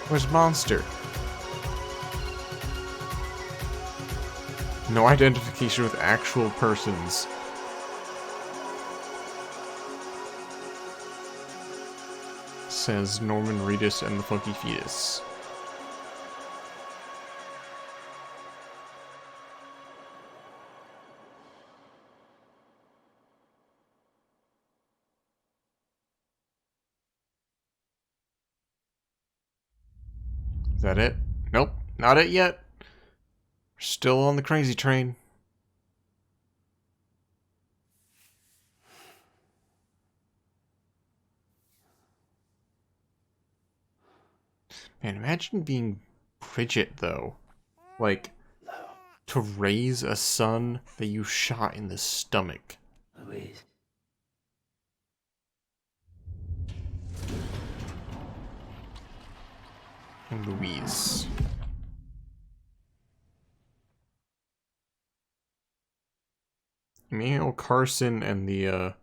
Where's Monster? No identification with actual persons. Says Norman Reedus and the Funky Fetus. that it? Nope, not it yet. We're still on the crazy train. Man, imagine being Bridget, though. Like, to raise a son that you shot in the stomach. Louise. And Louise. Emmanuel Carson and the,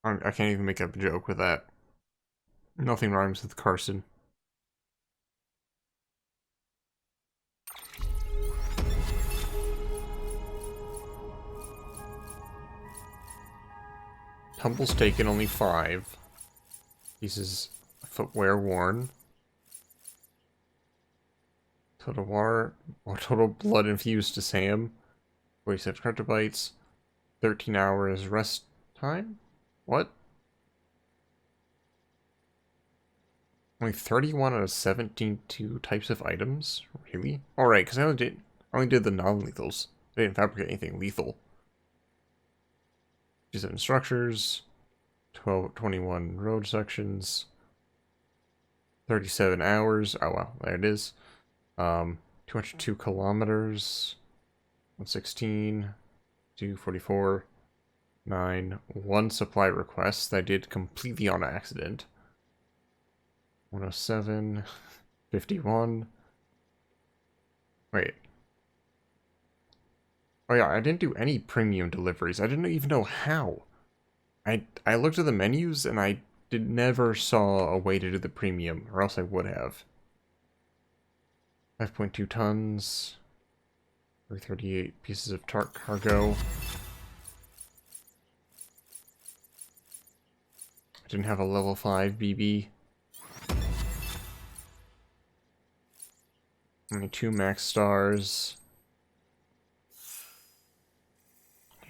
I can't even make up a joke with that. Nothing rhymes with Carson. Tumbles taken, only 5. Pieces of footwear worn. Total water, or total blood infused to Sam. 47 cryptobytes. 13 hours rest time? What? Only 31 out of 17 types of items? Really? Alright, because I only did the non-lethals. I didn't fabricate anything lethal. 57 structures. 21 road sections. 37 hours. Oh well, there it is. 202 kilometers. 116. 244. 9. 1 supply request that I did completely on accident. 107. 51. Wait. Oh yeah, I didn't do any premium deliveries. I didn't even know how. I looked at the menus and I never saw a way to do the premium, or else I would have. 5.2 tons. 338 pieces of tart cargo. I didn't have a level 5 BB. Only 2 max stars.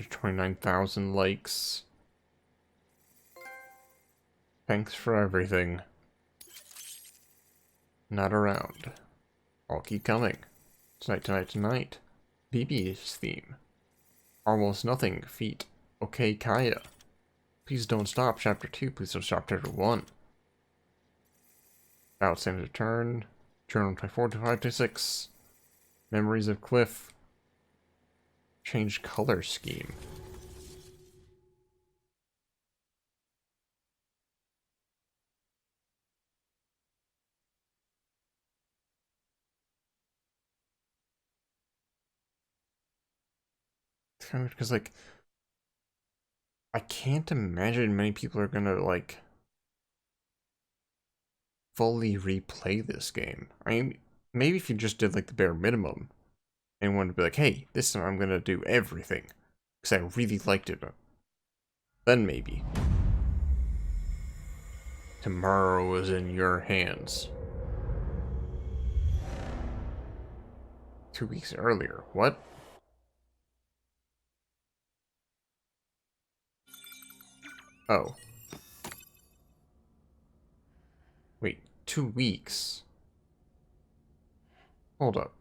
29,000 likes. Thanks for everything. Not around. I'll keep coming. Tonight, tonight, tonight. BB's theme. Almost nothing. Feet. Okay, Kaya. Please don't stop. Chapter 2. Please don't stop. Chapter 1. Outstanding turn. Journal 24 to 5 to 6. Memories of Cliff. Change color scheme. It's kind of because, like, I can't imagine many people are gonna, like, fully replay this game. I mean, maybe if you just did, like, the bare minimum and wanted to be like, hey, this time I'm gonna do everything because I really liked it. Then maybe. Tomorrow is in your hands. 2 weeks earlier. What? Oh. Wait, 2 weeks? Hold up.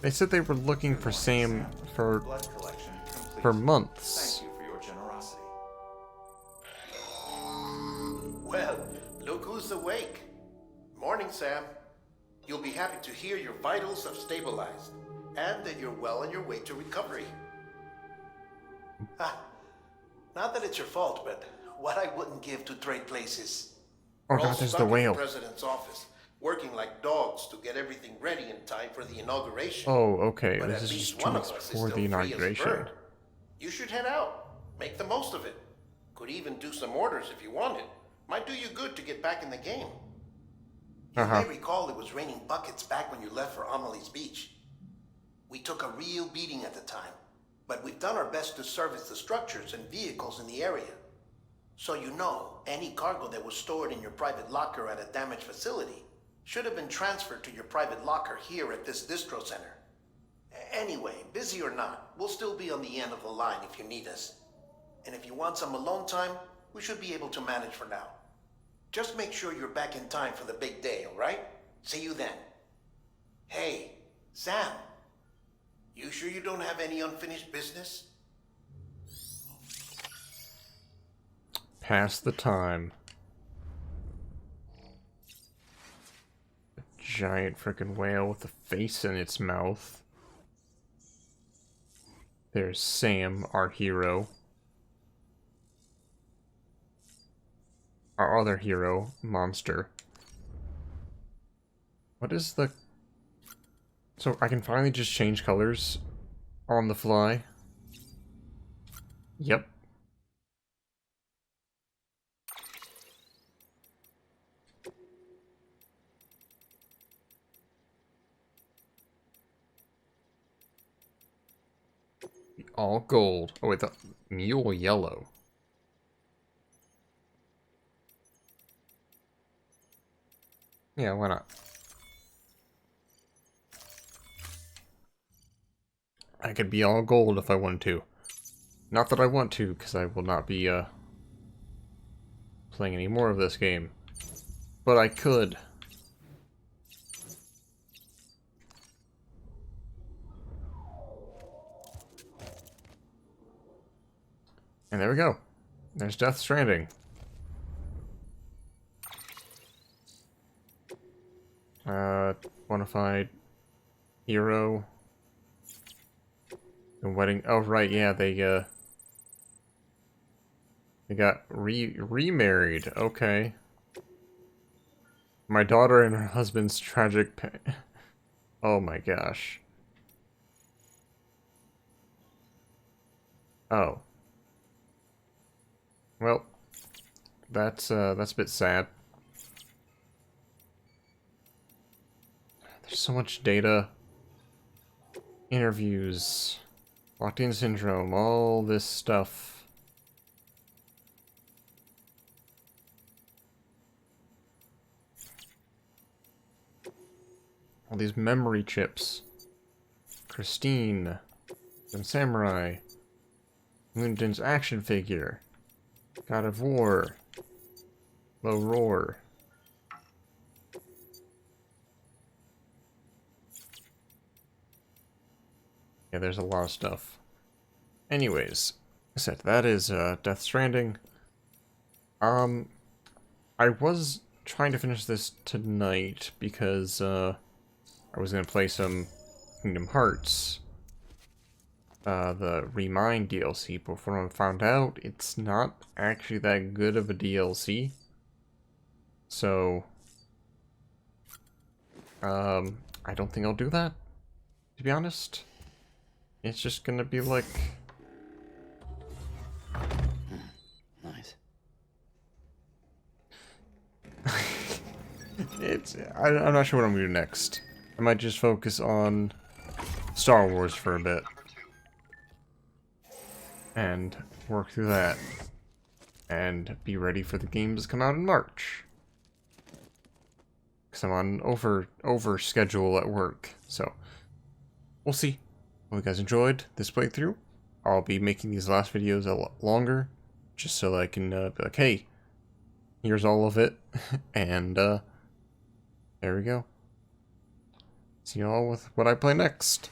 They said they were looking for Sam for months. Thank you for your generosity. Well, look who's awake. Morning, Sam. You'll be happy to hear your vitals have stabilized, and that you're well on your way to recovery. Not that it's your fault, but what I wouldn't give to trade places. Oh We're all god, there's stuck the in whale. the president's office, working like dogs to get everything ready in time for the inauguration. Oh, okay. But This at is least just 2 one of weeks us is before still the free as a inauguration. bird. You should head out. Make the most of it. Could even do some orders if you wanted. Might do you good to get back in the game. You may recall it was raining buckets back when you left for Amelie's Beach. We took a real beating at the time, but we've done our best to service the structures and vehicles in the area. So you know, any cargo that was stored in your private locker at a damaged facility should have been transferred to your private locker here at this distro center. Anyway, busy or not, we'll still be on the end of the line if you need us. And if you want some alone time, we should be able to manage for now. Just make sure you're back in time for the big day, all right? See you then. Hey, Sam. You sure you don't have any unfinished business? Pass the time. A giant freaking whale with a face in its mouth. There's Sam, our hero. Our other hero, Monster. What is the... So I can finally just change colors on the fly? Yep. All gold. Oh wait, the mule yellow. Yeah, why not? I could be all gold if I wanted to. Not that I want to, because I will not be playing any more of this game. But I could. And there we go. There's Death Stranding. Bonafide hero. The wedding. Oh right, yeah, they got remarried. Okay. My daughter and her husband's tragic. Oh my gosh. Oh. Well, that's a bit sad. There's so much data. Interviews. Locked-in syndrome, all this stuff. All these memory chips. Christine. Some samurai. Moonden's action figure. God of War. Low Roar. Yeah, there's a lot of stuff. Anyways, like I said, that is Death Stranding. I was trying to finish this tonight because I was gonna play some Kingdom Hearts, the Remind DLC, but when I found out it's not actually that good of a DLC. So, I don't think I'll do that, to be honest. It's just gonna be like... Nice. I'm not sure what I'm gonna do next. I might just focus on Star Wars for a bit. And work through that. And be ready for the games to come out in March. Because I'm on over schedule at work. So, we'll see. Hope you guys enjoyed this playthrough. I'll be making these last videos a lot longer. Just so I can be like, hey, here's all of it. And, there we go. See y'all with what I play next.